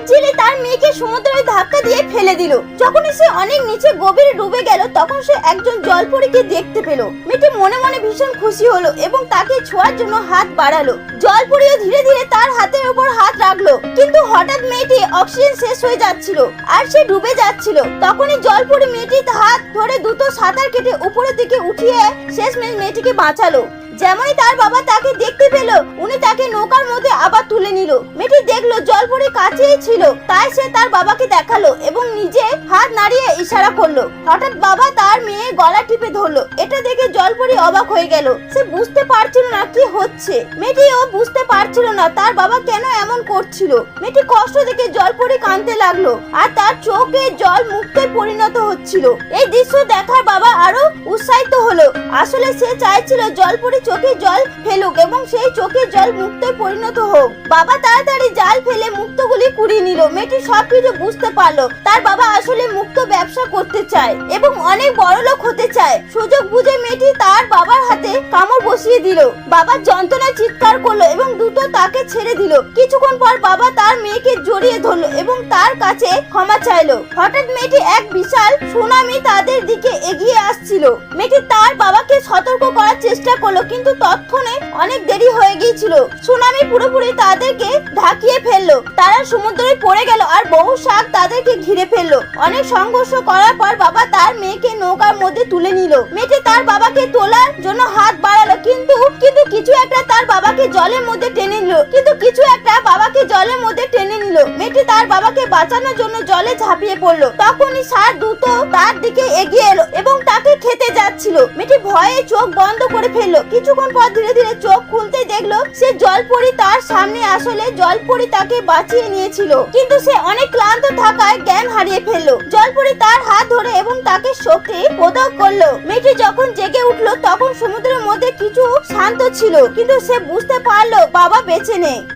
জেলে তার মেয়েকে সমুদ্রে ধাক্কা দিয়ে ফেলে দিল। যখনই সে অনেক নিচে গভীরে ডুবে গেল তখন সে একজন জলপরীকে দেখতে পেল। মেয়েটি মনে মনে ভীষণ খুশি হলো এবং তাকে ছোঁয়ার জন্য হাত বাড়ালো। জলপরীও ধীরে ধীরে তার হাতের উপর হাত রাখলো, কিন্তু হঠাৎ মেয়েটি অক্সিজেন শেষ হয়ে যাচ্ছিল আর সে ডুবে যাচ্ছিল। তখনই জলপরী মেয়েটির হাত ধরে দ্রুত সাঁতার কেটে উপরের দিকে উঠিয়ে শেষমেশ মেয়েটিকে বাঁচালো। যেমনই তার বাবা তাকে দেখতে পেল, উনি তাকে নৌকার মধ্যে আবার তুলে নিল। মেয়েটি দেখলো জলপরী কাছেই ছিল, তাই সে তার বাবাকে দেখালো এবং নিজে হাত নাড়িয়ে ইশারা করলো। হঠাৎ বাবা তার মেয়ে গলা টিপে ধরলো। এটা দেখে জলপরী অবাক হয়ে গেল। সে বুঝতে পারছিল না কি হচ্ছে। মেয়েটিও বুঝতে পারছিল না তার বাবা কেন এমন করছিল। মেয়েটি কষ্ট দেখে জলপরী কাঁদতে লাগলো আর তার চোখে জল মুক্তে পরিণত হচ্ছিল। এই দৃশ্য দেখার বাবা আরো উৎসাহিত হলো। আসলে সে চাইছিল জলপরী চোখে জল ফেলুক এবং সেই চোখে জল মুক্তে পরিণত হোক। বাবা তাড়াতাড়ি জাল ফেলে মুক্তগুলি কুড়িয়ে নিল। মেয়েটি সবকিছু বুঝতে পারলো। তার বাবা আসলে মুক্ত ব্যবসা করতে চায় এবং অনেক বড়লোক হতে চায়। সুযোগ বুঝে মেয়েটি তার বাবার হাতে কামড় বসিয়ে দিল। বাবা যন্ত্রণায় চিৎকার করলো এবং দ্রুত তাকে ছেড়ে দিল। কিছুক্ষণ পর বাবা তার মেয়েকে জড়িয়ে ধরলো এবং তার কাছে ক্ষমা চাইলো। হঠাৎ মেয়েটি এক বিশাল সুনামি তাদের দিকে এগিয়ে আসছিল। মেয়েটি তার বাবাকে সতর্ক করার চেষ্টা করলো, কিন্তু তৎক্ষণে অনেক দেরি হয়ে গিয়েছিল। সুনামি পুরোপুরি তাদেরকে ঢাকিয়ে ফেললো। তারা সমুদ্রে পড়ে গেল আর বহু শাক তাদেরকে ঘিরে ফেললো। অনেক সংঘর্ষ করার পর বাবা তার মেয়েকে নৌকার মধ্যে তুলে নিল। মেয়েটি তার বাবাকে তোলার জন্য হাত বাড়ালো, কিন্তু কিছু একটা তার বাবাকে জলের মধ্যে টেনে নিল। মেয়েটি তার বাবাকে বাঁচানোর জন্য জলে ঝাঁপিয়ে পড়লো। তখনই ষাঁড় দ্রুত তার দিকে এগিয়ে এলো এবং তাকে খেতে যাচ্ছিল। মেয়েটি ভয়ে চোখ বন্ধ করে ফেললো। কিছুক্ষণ পর ধীরে ধীরে চোখ খুলতে দেখলো সে জলপরী তার সামনে। আসলে জলপরী তাকে বাঁচিয়ে নিয়েছিল, কিন্তু সে অনেক ক্লান্ত থাকায় জ্ঞান হারিয়ে ফেললো। জলপরী তার হাত ধরে এবং তাকে শক্তি প্রদান করলো। মেয়েটি যখন জেগে উঠলো তখন সমুদ্রের মধ্যে কিছু শান্ত ছিল, কিন্তু সে বুঝতে পারলো বাবা বেঁচে নেই।